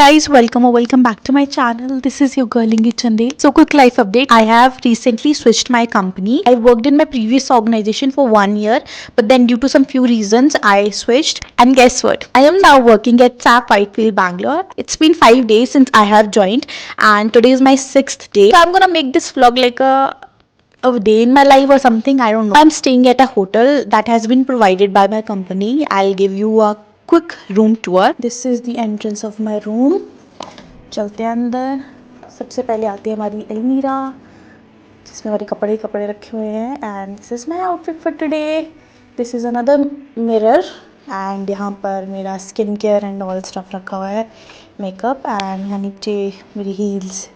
guys, welcome back to my channel. This is your girl Ingi Chande. So quick life update. I have recently switched my company. I worked in my previous organization for 1 year, but then due to some few reasons I switched. And guess what? I am now working at SAP Whitefield, Bangalore. It's been 5 days since I have joined and today is my 6th day. So I'm gonna make this vlog like a day in my life or something. I don't know. I'm staying at a hotel that has been provided by my company. I'll give you a quick room tour. This is the entrance of my room. चलते हैं अंदर. सबसे पहले आती है हमारी अलमीरा जिसमें हमारे कपड़े कपड़े रखे हुए हैं. And this is my outfit for today. This is another mirror and यहाँ पर मेरा skin care and all stuff रखा हुआ है, मेकअप. एंड यहाँ नीचे मेरी हील्स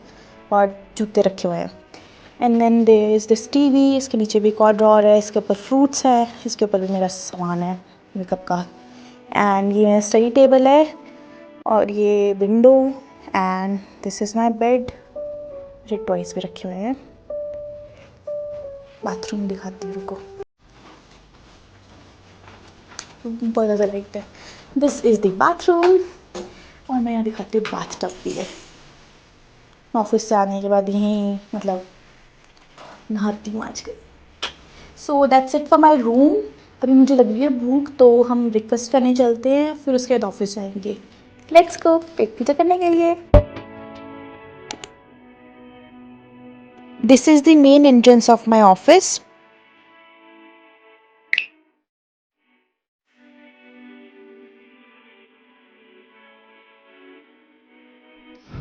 और जूते रखे हुए हैं. And then there is this TV. इसके नीचे भी एक और ड्रॉर है, इसके ऊपर फ्रूट्स है, इसके ऊपर भी मेरा सामान है मेकअप का. एंड ये मेरा स्टडी टेबल है और ये window. And this is my bed. मेरे टॉयज़ भी रखे हुए हैं. बाथरूम दिखाती हूँ, रुको. बहुत ज़्यादा लाइट है. This is the bathroom. और मैं यहाँ दिखाती हूँ बाथ टब भी है. ऑफिस से आने के बाद यहीं मतलब नहाती हूँ आजकल. So that's it for my room. अभी मुझे लग रही है भूख, तो हम ब्रेकफास्ट करने चलते हैं, फिर उसके बाद ऑफिस जाएंगे. लेट्स गो पेट पूजा करने के लिए. This is the main entrance of my office.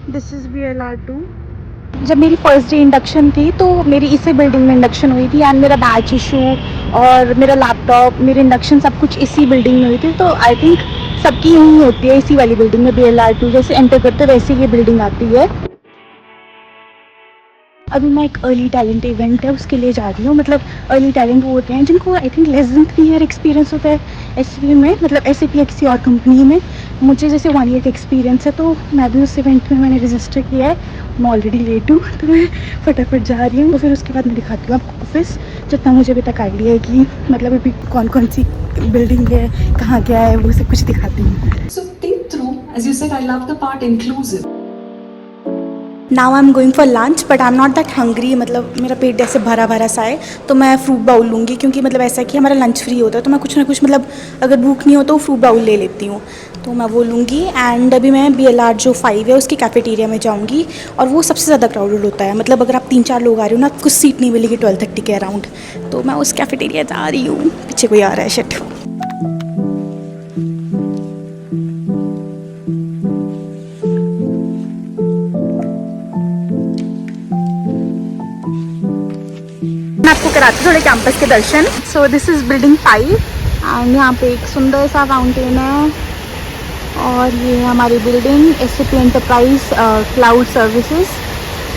This is BLR2. जब मेरी फर्स्ट डे इंडक्शन थी तो मेरी इसी बिल्डिंग में इंडक्शन हुई थी. एंड मेरा बैच इशू और मेरा लैपटॉप, मेरे इंडक्शन सब कुछ इसी बिल्डिंग में हुई थी. तो आई थिंक सबकी यहीं होती है, इसी वाली बिल्डिंग में. BLR2 जैसे एंटर करते वैसे ये बिल्डिंग आती है. अभी मैं एक अर्ली टैलेंट इवेंट है उसके लिए जा रही हूँ. मतलब अर्ली टैलेंट वो होते हैं जिनको I think less than 3 year experience होता है SAP में, मतलब SAP या किसी और कंपनी में. मुझे जैसे 1 ईयर का एक्सपीरियंस है, तो मैं भी उस इवेंट में मैंने रजिस्टर किया है. मैं ऑलरेडी लेट हूँ तो मैं फटाफट जा रही हूँ. तो फिर उसके बाद मैं दिखाती हूँ आपको ऑफिस, जितना मुझे अभी तक आइडिया है कि मतलब अभी कौन कौन सी बिल्डिंग है, कहाँ क्या है, वो सब कुछ दिखाती हूँ. So think through, as you said, I love the part inclusive. Now I am going for lunch but I am not that hungry. मतलब मेरा पेट जैसे भरा भरा सा है, तो मैं फ्रूट बाउल लूँगी. क्योंकि मतलब ऐसा है कि हमारा लंच फ्री होता है, तो मैं कुछ ना कुछ मतलब अगर भूख नहीं हो तो फ्रूट बाउल ले लेती हूँ. तो मैं वो लूँगी. एंड अभी मैं BLR जो 5 है उसकी कैफेटेरिया में जाऊँगी. और वो सबसे ज़्यादा क्राउडेड होता है. मतलब अगर आप 3-4 लोग आ रहे हो ना, कुछ सीट नहीं मिलेगी 12:30 के अराउंड. तो मैं उस कैफेटेरिया जा रही हूँ. पीछे कोई आ रहा है, शिट. मैं आपको कराती हूँ थोड़े कैंपस के दर्शन. So this is building 5 and यहाँ पे एक सुंदर सा फाउंटेन है. और ये है हमारी building SAP enterprise cloud services.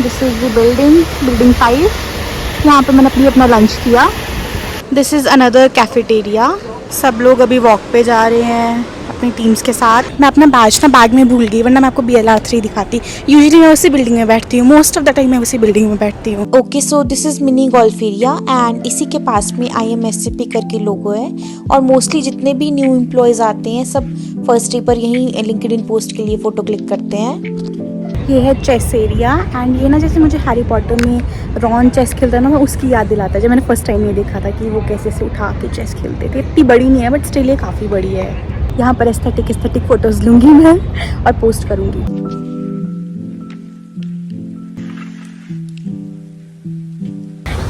This is the building 5. यहाँ पे मैंने अपना लंच किया. This is another cafeteria. सब लोग अभी वॉक पे जा रहे हैं अपनी टीम्स के साथ. मैं अपना बैग में भूल गई, वरना मैं आपको BLR3 दिखाती. यूजुअली मैं उसी बिल्डिंग में बैठती हूँ. मोस्ट ऑफ द टाइम मैं उसी बिल्डिंग में बैठती हूँ. Okay, so this is mini golf area and इसी के पास में IMSAP करके लोगो है. और मोस्टली जितने भी न्यू एम्प्लॉयज़ आते हैं सब फर्स्ट डे पर यहीं लिंक्डइन पोस्ट के लिए फ़ोटो क्लिक करते हैं. ये है चेस एरिया. एंड ये ना जैसे मुझे हैरी पॉटर में रॉन चेस खेलता है ना, मैं उसकी याद दिलाता है जब मैंने फर्स्ट टाइम ये देखा था कि वो कैसे से उठा के चेस खेलते थे. इतनी बड़ी नहीं है बट स्टिल ये काफ़ी बड़ी है. यहाँ पर एस्थेटिक फ़ोटोज़ लूँगी मैं और पोस्ट करूँगी.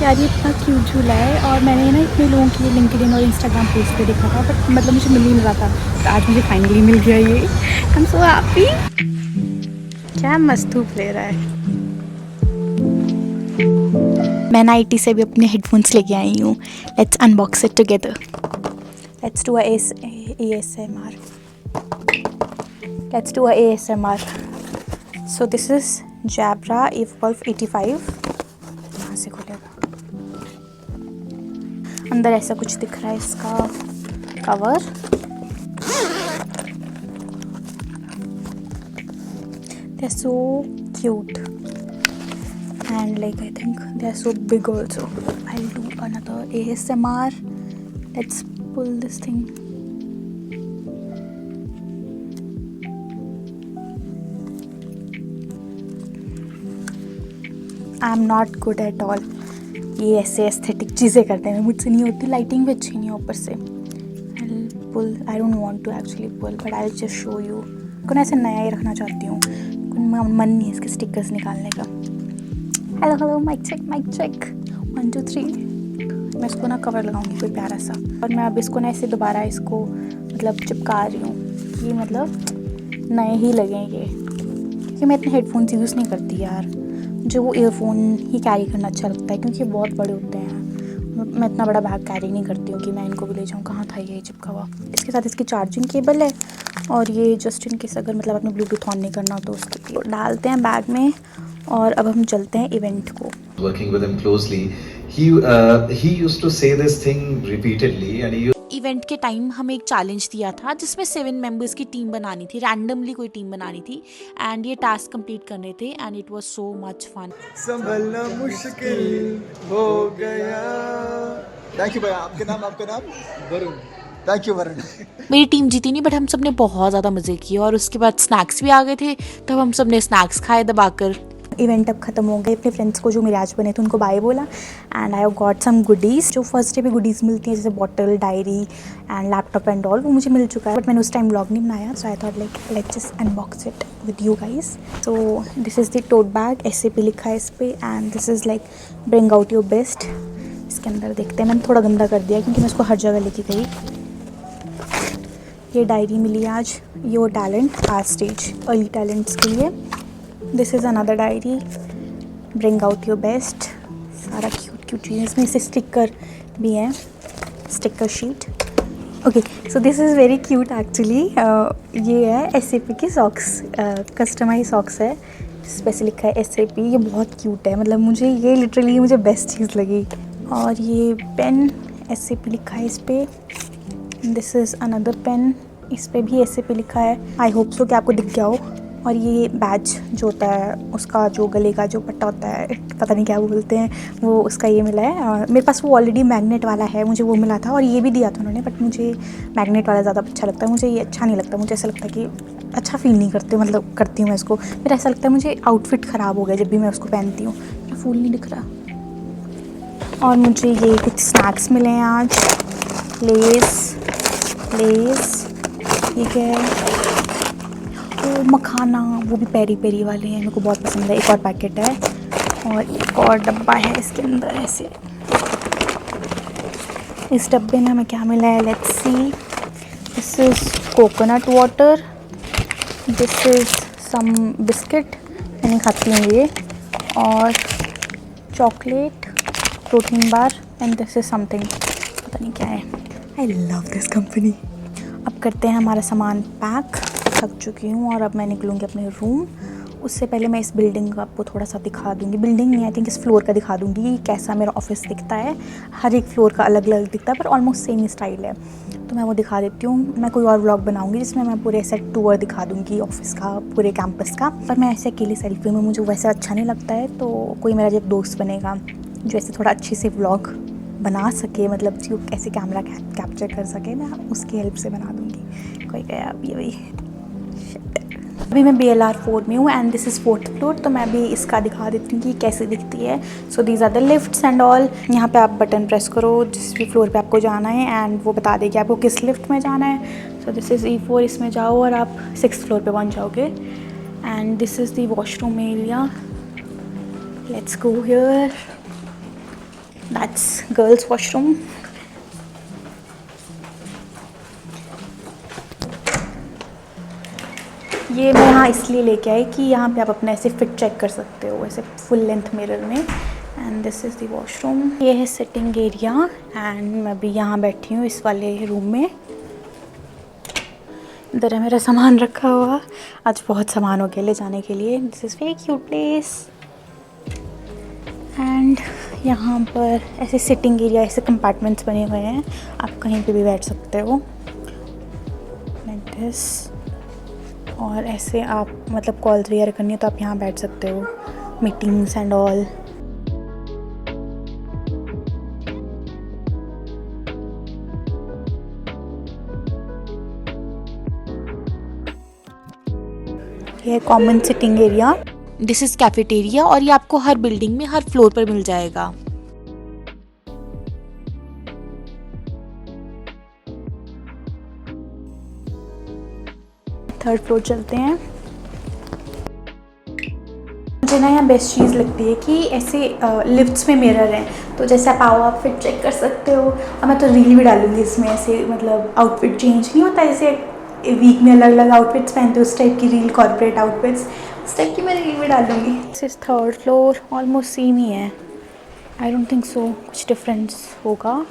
यार ये इतना क्यूट झूला है. और मैंने ना इतने लोगों की लिंक्डइन और इंस्टाग्राम पेज पे देखा था, बट मतलब मुझे मिल नहीं रहा था. तो आज मुझे फाइनली मिल गया ये. I am so happy. क्या मस्त धूप ले रहा है. मैं IT से भी अपने हेडफोन्स लेके आई हूँ. Let's unbox it together. Let's do ASMR. Let's do ASMR. So this is Jabra Evolve 85. यहाँ से खुलेगा. अंदर ऐसा कुछ दिख रहा है इसका cover. They're so cute and like I think they're so big also. I'll do another ASMR. Let's pull this thing. I am not good at all. ये ऐसे एस्थेटिक चीज़ें करते हैं, मुझसे नहीं होती। लाइटिंग भी अच्छी नहीं है ऊपर से। Pull, I don't want to actually pull, but I just show you. को ना ऐसे नया ही रखना चाहती हूँ, मन नहीं है इसके स्टिकर्स निकालने का। Hello hello, mike check 1 2 3। मैं इसको ना कवर लगाऊंगी कोई प्यारा सा, और मैं अब इसको ना ऐसे दोबारा इसको मतलब चिपका रही हूँ। ये मतलब नए ही लगेंगे, क्योंकि मैं इतने हेडफोन्स यूज़ नहीं करती यार। मुझे वो ईयरफोन ही कैरी करना अच्छा लगता है, क्योंकि ये बहुत बड़े होते हैं। मैं इतना बड़ा बैग कैरी नहीं करती हूँ कि मैं इनको भी ले जाऊँ। कहाँ था ये चिपका हुआ? इसके साथ इसकी चार्जिंग केबल है, और ये जस्ट इन केस अगर मतलब अपने ब्लूटूथ ऑन नहीं करना हो तो उसके लिए डालते हैं बैग में। और अब हम चलते हैं इवेंट को। Working with him closely, he used to say this thing repeatedly, and he event के टाइम हमें एक चैलेंज दिया था जिसमें 7 मेंबर्स की टीम बनानी थी, रैंडमली कोई टीम बनानी थी, एंड ये टास्क कंप्लीट करने थे, and it was so much fun. संभलना मुश्किल हो गया। थैंक यू भैया। आपका नाम? वरुण। Thank you Varun. मेरी टीम जीती नहीं, बट हम सब ने बहुत ज़्यादा मज़े किए, और उसके बाद स्नैक्स भी आ गए थे, तब हम सब ने स्नैक्स खाए दबाकर। इवेंट अब ख़त्म हो गए। अपने फ्रेंड्स को जो मेरे आज बने थे उनको बाय बोला, and I got some goodies. जो फर्स्ट डे पे गुडीज़ मिलती हैं, जैसे bottle, diary and laptop and all, वो मुझे मिल चुका है, बट मैंने उस टाइम व्लॉग नहीं बनाया। So I thought like let's just unbox it with you guys. So this is the tote bag, SAP लिखा है इस पर, and this is like bring out your best. इसके अंदर देखते हैं, मैंने थोड़ा गंदा कर दिया क्योंकि मैं इसको हर जगह लेके गई। ये डायरी मिली आज, योर टैलेंट आज स्टेज, अर्ली टैलेंट्स के लिए। This is another diary, bring out your best. सारा क्यूट चीज़, इसमें से स्टिकर भी हैं, sticker sheet. Okay, so this is very cute actually. ये है SAP की सॉक्स, कस्टमाइज सॉक्स है, इस पर से लिखा है SAP। ये बहुत क्यूट है, मतलब मुझे ये लिटरली मुझे बेस्ट चीज़ लगी। और ये पेन SAP लिखा है इस पर। दिस इज़ अनदर पेन, इस पर भी SAP लिखा है। आई होप सो कि आपको दिख गया हो। और ये बैज जो होता है, उसका जो गले का जो पट्टा होता है, पता नहीं क्या वो बोलते हैं, वो उसका ये मिला है। और मेरे पास वो ऑलरेडी मैग्नेट वाला है, मुझे वो मिला था, और ये भी दिया था उन्होंने, बट मुझे मैग्नेट वाला ज़्यादा अच्छा लगता है। मुझे ये अच्छा नहीं लगता, मुझे ऐसा लगता है कि अच्छा फील नहीं करते, मतलब करती हूँ मैं इसको, फिर ऐसा लगता है मुझे आउटफिट ख़राब हो गया जब भी मैं उसको पहनती हूँ। मेरा फूल नहीं दिख रहा। और मुझे ये कुछ स्नैक्स मिले हैं आज, लेस, ये क्या है, वो मखाना, वो भी पेरी पेरी वाले हैं, मेरे को बहुत पसंद है। एक और पैकेट है, और एक और डब्बा है इसके अंदर ऐसे। इस डब्बे में हमें क्या मिला है, let's see. This is coconut water, this is some biscuit, मैं नहीं खाती हूँ ये, और chocolate, protein bar, and this is something, पता नहीं क्या है। I love this company. अब करते हैं हमारा सामान पैक। थक चुकी हूँ और अब मैं निकलूँगी अपने रूम। उससे पहले मैं इस बिल्डिंग का आपको थोड़ा सा दिखा दूँगी, बिल्डिंग नहीं, आई थिंक इस फ्लोर का दिखा दूँगी कि कैसा मेरा ऑफिस दिखता है। हर एक फ्लोर का अलग अलग दिखता है, पर ऑलमोस्ट सेम ही स्टाइल है, तो मैं वो दिखा देती हूँ। मैं कोई और व्लॉग बनाऊँगी जिसमें मैं पूरे ऐसा टूर दिखा दूँगी ऑफिस का, पूरे कैंपस का। पर मैं ऐसे अकेली सेल्फी में मुझे वैसा अच्छा नहीं लगता है, तो कोई मेरा जब दोस्त बनेगा जो ऐसे थोड़ा अच्छे से व्लॉग बना सके, मतलब जो कैसे कैमरा कैप्चर कर सके, मैं उसकी हेल्प से बना दूँगी। कोई गया अभी अभी मैं BLR 4 में हूँ, and this is 4th floor, तो मैं भी इसका दिखा देती हूँ कि कैसे दिखती है। So these are the lifts and all. यहाँ पे आप बटन प्रेस करो जिस भी फ्लोर पे आपको जाना है, एंड वो बता देगी आपको किस लिफ्ट में जाना है। सो दिस इज़ E4, इसमें जाओ और आप 6th फ्लोर पे पहुँच जाओगे। And this is the washroom area, let's go here, that's girls washroom. ये मैं यहाँ इसलिए लेके आई कि यहाँ पे आप अपना ऐसे फिट चेक कर सकते हो, ऐसे फुल लेंथ मिरर में। And this is the washroom. ये है सिटिंग एरिया, एंड मैं भी यहाँ बैठी हूँ इस वाले रूम में। इधर है मेरा सामान रखा हुआ, आज बहुत सामान हो गया ले जाने के लिए। This is very cute place. And यहाँ पर ऐसे सिटिंग एरिया, ऐसे कंपार्टमेंट्स बने हुए हैं, आप कहीं पे भी बैठ सकते हो लाइक दिस। और ऐसे आप मतलब कॉल्स वगैरह करनी है तो आप यहाँ बैठ सकते हो, मीटिंग्स एंड ऑल। ये common sitting area, this is cafeteria और ये आपको हर बिल्डिंग में हर फ्लोर पर मिल जाएगा। थर्ड फ्लोर चलते हैं। मुझे ना यहाँ बेस्ट चीज़ लगती है कि ऐसे लिफ्ट्स में मिरर हैं, तो जैसे आप आओ आप फिट चेक कर सकते हो। और मैं तो रील भी डालूंगी इसमें, ऐसे मतलब आउटफिट चेंज नहीं होता, जैसे वीक में अलग अलग आउटफिट्स पहनते हो, उस टाइप की रील, कॉर्पोरेट आउटफिट्स, उस टाइप की मैं रील भी डालूंगी। This is third floor, almost same ही है, आई डोंट थिंक सो कुछ डिफरेंस होगा।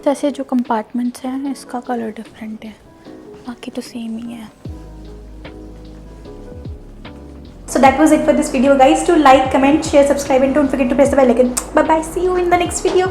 जैसे जो कंपार्टमेंट्स हैं इसका कलर डिफरेंट है, बाकी तो सेम ही है। So that was it for this video guys. Do like, comment, share, subscribe and don't forget to press the bell icon. Bye bye, see you in the next video.